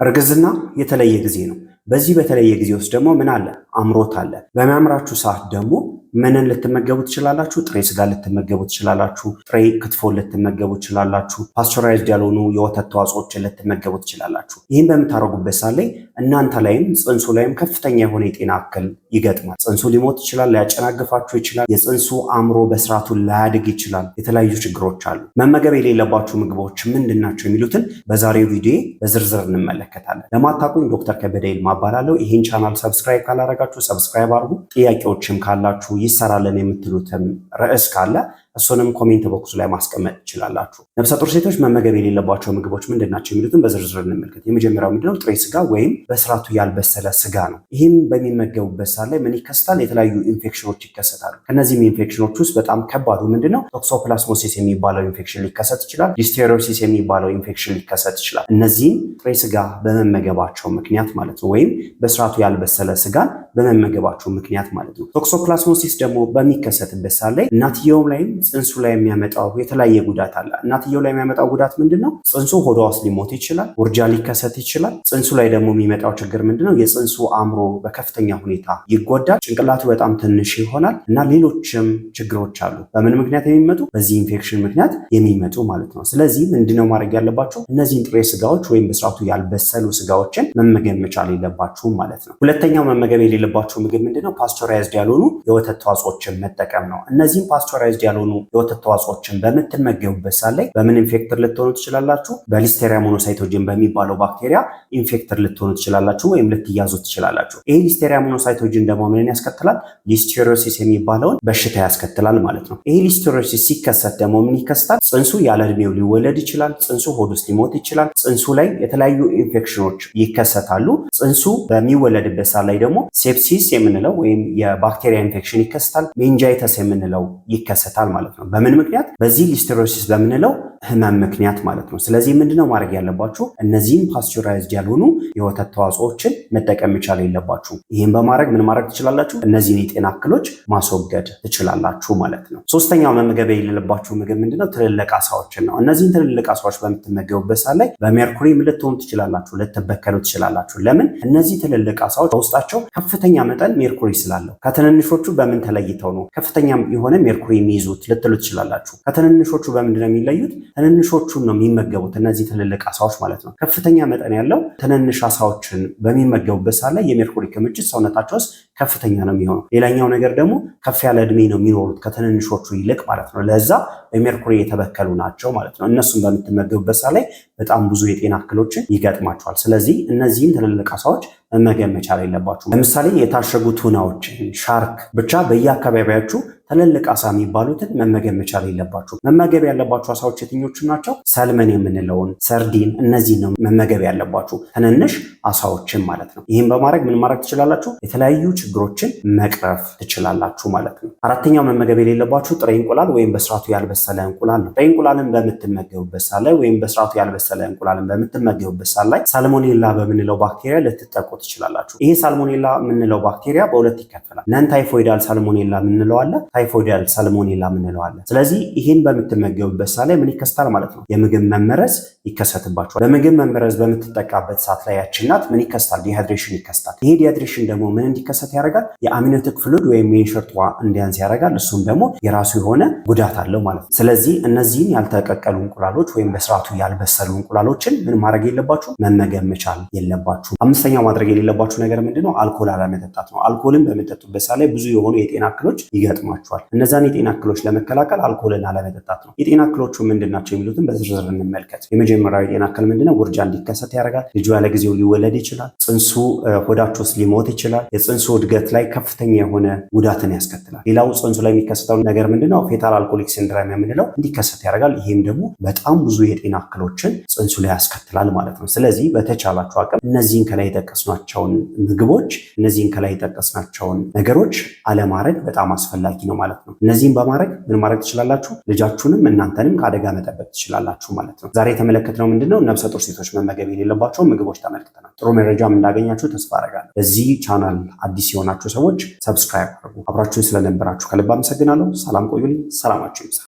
እርግዝና የተለየ ጊዜ ነው። በዚህ በተለየ ጊዜ ውስጥ ደግሞ ምን አለ? አምሮት አለ። በሚያምራችሁ ሰዓት ደግሞ ምንን ልትመገቡ ትችላላችሁ? ጥሬ ስጋ ልትመገቡ ትችላላችሁ። ጥሬ ክትፎ ልትመገቡ ትችላላችሁ። ፓስቸራይዝድ ያልሆኑ የወተት ተዋጽኦችን ልትመገቡ ትችላላችሁ። ይህን በምታደርጉበት ሰዓት ላይ እናንተ ላይም ጽንሱ ላይም ከፍተኛ የሆነ የጤና እክል ይገጥማል። ጽንሱ ሊሞት ይችላል፣ ሊያጨናግፋችሁ ይችላል፣ የጽንሱ አእምሮ በስርዓቱ ላያድግ ይችላል። የተለያዩ ችግሮች አሉ። መመገብ የሌለባችሁ ምግቦች ምንድን ናቸው የሚሉትን በዛሬው ቪዲዮ በዝርዝር እንመለከታለን። ለማታውቁኝ ዶክተር ከበደ ይልማ እባላለሁ። ይህን ቻናል ሰብስክራይብ ካላረጋችሁ ሰብስክራይብ አድርጉ። ጥያቄዎችም ካላችሁ ይሰራለን የምትሉትም ርዕስ ካለ እሱንም ኮሜንት ቦክሱ ላይ ማስቀመጥ ትችላላችሁ። ነፍሰ ጡር ሴቶች መመገብ የሌለባቸው ምግቦች ምንድን ናቸው የሚሉትን በዝርዝር እንመልከት። የመጀመሪያው ምንድነው? ጥሬ ስጋ ወይም በስርዓቱ ያልበሰለ ስጋ ነው። ይህም በሚመገቡበት ሰዓት ላይ ምን ይከሰታል? የተለያዩ ኢንፌክሽኖች ይከሰታሉ። ከነዚህም ኢንፌክሽኖች ውስጥ በጣም ከባዱ ምንድነው? ቶክሶፕላስሞሲስ የሚባለው ኢንፌክሽን ሊከሰት ይችላል። ሊስቴሪዮሲስ የሚባለው ኢንፌክሽን ሊከሰት ይችላል። እነዚህም ጥሬ ስጋ በመመገባቸው ምክንያት ማለት ነው፣ ወይም በስርዓቱ ያልበሰለ ስጋን በመመገባቸው ምክንያት ማለት ነው። ቶክሶፕላስሞሲስ ደግሞ በሚከሰትበት ሰዓት ላይ እናትየውም ላይም ጽንሱ ላይ የሚያመጣው የተለያየ ጉዳት አለ። እናትየው ላይ የሚያመጣው ጉዳት ምንድነው? ጽንሱ ሆዷ ውስጥ ሊሞት ይችላል። ውርጃ ሊከሰት ይችላል። ጽንሱ ላይ ደግሞ የሚመጣው ችግር ምንድነው? የጽንሱ አእምሮ በከፍተኛ ሁኔታ ይጎዳል። ጭንቅላቱ በጣም ትንሽ ይሆናል እና ሌሎችም ችግሮች አሉ። በምን ምክንያት የሚመጡ? በዚህ ኢንፌክሽን ምክንያት የሚመጡ ማለት ነው። ስለዚህ ምንድነው ማድረግ ያለባቸው? እነዚህን ጥሬ ስጋዎች ወይም በስርዓቱ ያልበሰሉ ስጋዎችን መመገብ መቻል የለባችሁም ማለት ነው። ሁለተኛው መመገብ የሌለባችሁ ምግብ ምንድነው? ፓስቸራይዝድ ያልሆኑ የወተት ተዋጽኦችን መጠቀም ነው። እነዚህም ፓስቸራይዝድ ያልሆኑ የወተት ተዋጽኦችን በምትመገቡበት ሰዓት ላይ በምን ኢንፌክተር ልትሆኑ ትችላላችሁ? በሊስቴሪያ ሞኖሳይቶጅን በሚባለው ባክቴሪያ ኢንፌክተር ልትሆኑ ትችላላችሁ ወይም ልትያዙ ትችላላችሁ። ይሄ ሊስቴሪያ ሞኖሳይቶጅን ደግሞ ምንን ያስከትላል? ሊስቴሪዮሲስ የሚባለውን በሽታ ያስከትላል ማለት ነው። ይሄ ሊስቴሪዮሲስ ሲከሰት ደግሞ ምን ይከሰታል? ጽንሱ ያለ እድሜው ሊወለድ ይችላል። ጽንሱ ሆድ ውስጥ ሊሞት ይችላል። ጽንሱ ላይ የተለያዩ ኢንፌክሽኖች ይከሰታሉ። ጽንሱ በሚወለድበት ሰዓት ላይ ደግሞ ሴፕሲስ የምንለው ወይም የባክቴሪያ ኢንፌክሽን ይከሰታል። ሜንጃይተስ የምንለው ይከሰታል ማለት ነው። በምን ምክንያት? በዚህ ሊስቴሪዮሲስ በምንለው ህመም ምክንያት ማለት ነው። ስለዚህ ምንድነው ማድረግ ያለባችሁ? እነዚህን ፓስቸራይዝድ ያልሆኑ የወተት ተዋጽኦችን መጠቀም መቻል የለባችሁ። ይህን በማድረግ ምን ማድረግ ትችላላችሁ? እነዚህን የጤና እክሎች ማስወገድ ትችላላችሁ ማለት ነው። ሶስተኛው መመገብ የሌለባችሁ ምግብ ምንድነው? ትልልቅ አሳዎችን ነው። እነዚህን ትልልቅ አሳዎች በምትመገቡበት ሰዓት ላይ በሜርኩሪ ልትሆኑ ትችላላችሁ፣ ልትበከሉ ትችላላችሁ። ለምን? እነዚህ ትልልቅ አሳዎች በውስጣቸው ከፍተኛ መጠን ሜርኩሪ ስላለው። ከትንንሾቹ በምን ተለይተው ነው ከፍተኛ የሆነ ሜርኩሪ የሚይዙት ልትሉ ትችላላችሁ። ከትንንሾቹ በምንድነው የሚለዩት? ትንንሾቹን ነው የሚመገቡት እነዚህ ትልልቅ አሳዎች ማለት ነው። ከፍተኛ መጠን ያለው ትንንሽ አሳዎችን በሚመገቡበት ሰዓት ላይ የሜርኩሪ ክምችት ሰውነታቸው ውስጥ ከፍተኛ ነው የሚሆነው። ሌላኛው ነገር ደግሞ ከፍ ያለ እድሜ ነው የሚኖሩት ከትንንሾቹ ይልቅ ማለት ነው። ለዛ በሜርኩሪ የተበከሉ ናቸው ማለት ነው። እነሱን በምትመገቡበት ሰዓት ላይ በጣም ብዙ የጤና እክሎችን ይገጥማቸዋል። ስለዚህ እነዚህን ትልልቅ አሳዎች መመገብ መቻል የለባችሁ። ለምሳሌ የታሸጉ ቱናዎችን፣ ሻርክ ብቻ በየአካባቢያችሁ ትልልቅ አሳ የሚባሉትን መመገብ መቻል የለባችሁ። መመገብ ያለባችሁ አሳዎች የትኞቹ ናቸው? ሰልመን የምንለውን፣ ሰርዲን፣ እነዚህ ነው መመገብ ያለባችሁ ትንንሽ አሳዎችን ማለት ነው። ይህም በማድረግ ምን ማድረግ ትችላላችሁ? የተለያዩ ችግሮችን መቅረፍ ትችላላችሁ ማለት ነው። አራተኛው መመገብ የሌለባችሁ ጥሬ እንቁላል ወይም በስርዓቱ ያልበሰለ እንቁላል ነው። ጥሬ እንቁላልን በምትመገቡበት ሰዓት ላይ ወይም በስርዓቱ ያልበሰለ እንቁላልን በምትመገቡበት ሰዓት ላይ ሳልሞኔላ በምንለው ባክቴሪያ ልትጠቁ ትችላላችሁ። ይሄ ሳልሞኔላ የምንለው ባክቴሪያ በሁለት ይከፈላል። ነን ታይፎይዳል ሳልሞኔላ የምንለው አለ፣ ታይፎይዳል ሳልሞኔላ የምንለው አለ። ስለዚህ ይህን በምትመገቡበት ሰዓት ላይ ምን ይከሰታል ማለት ነው? የምግብ መመረዝ ይከሰትባቸዋል። በምግብ መመረዝ በምትጠቃበት ሰዓት ላይ ያቺ እናት ምን ይከሰታል? ዲሃይድሬሽን ይከሰታል። ይሄ ዲሃይድሬሽን ደግሞ ምን እንዲከሰት ያደርጋል? የአሚኖቲክ ፍሉድ ወይም የእንሽርቷ እንዲያንስ ያደርጋል። እሱም ደግሞ የራሱ የሆነ ጉዳት አለው ማለት ነው። ስለዚህ እነዚህን ያልተቀቀሉ እንቁላሎች ወይም በስርዓቱ ያልበሰሉ እንቁላሎችን ምን ማድረግ የለባችሁ? መመገብ መቻል የለባችሁ። አምስተኛው ማድረግ የሌለባችሁ ነገር ምንድነው? አልኮል አለመጠጣት ነው። አልኮልን በምጠጡበት ሰዓት ላይ ብዙ የሆኑ የጤና እክሎች ይገጥሟቸዋል። እነዛን የጤና እክሎች ለመከላከል አልኮልን አለመጠጣት ነው። የጤና እክሎቹ ምንድናቸው የሚሉትን በዝርዝር እንመልከት። የመጀመሪያው የጤና እክል ምንድነው? ውርጃ እንዲከሰት ያደርጋል። ልጁ ያለ ጊዜው ሊወለድ ይችላል። ጽንሱ ሆዳቸው ውስጥ ሊሞት ይችላል። የጽንሱ እድገት ላይ ከፍተኛ የሆነ ጉዳትን ያስከትላል። ሌላው ጽንሱ ላይ የሚከሰተው ነገር ምንድነው? ፌታል አልኮሊክ ሲንድሮም የምንለው እንዲከሰት ያደርጋል። ይህም ደግሞ በጣም ብዙ የጤና እክሎችን ጽንሱ ላይ ያስከትላል ማለት ነው። ስለዚህ በተቻላችሁ አቅም እነዚህን ከላይ የጠቀስናቸውን ምግቦች፣ እነዚህን ከላይ የጠቀስናቸውን ነገሮች አለማድረግ በጣም አስፈላጊ ነው ማለት ነው። እነዚህን በማድረግ ምን ማድረግ ትችላላችሁ? ልጃችሁንም እናንተንም ከአደጋ መጠበቅ ትችላላችሁ ማለት ነው። ዛሬ የተመለከትነው ምንድነው? ነፍሰ ጡር ሴቶች መመገብ የሌለባቸው ምግቦች ተመልክተናል። ጥሩ መረጃም እንዳገኛችሁ ተስፋ አደርጋለሁ። በዚህ ቻናል አዲስ የሆናችሁ ሰዎች ሰብስክራይብ አድርጉ። አብራችሁን ስለነበራችሁ ከልብ አመሰግናለሁ። ሰላም ቆዩልኝ። ሰላማችሁ ይብዛ።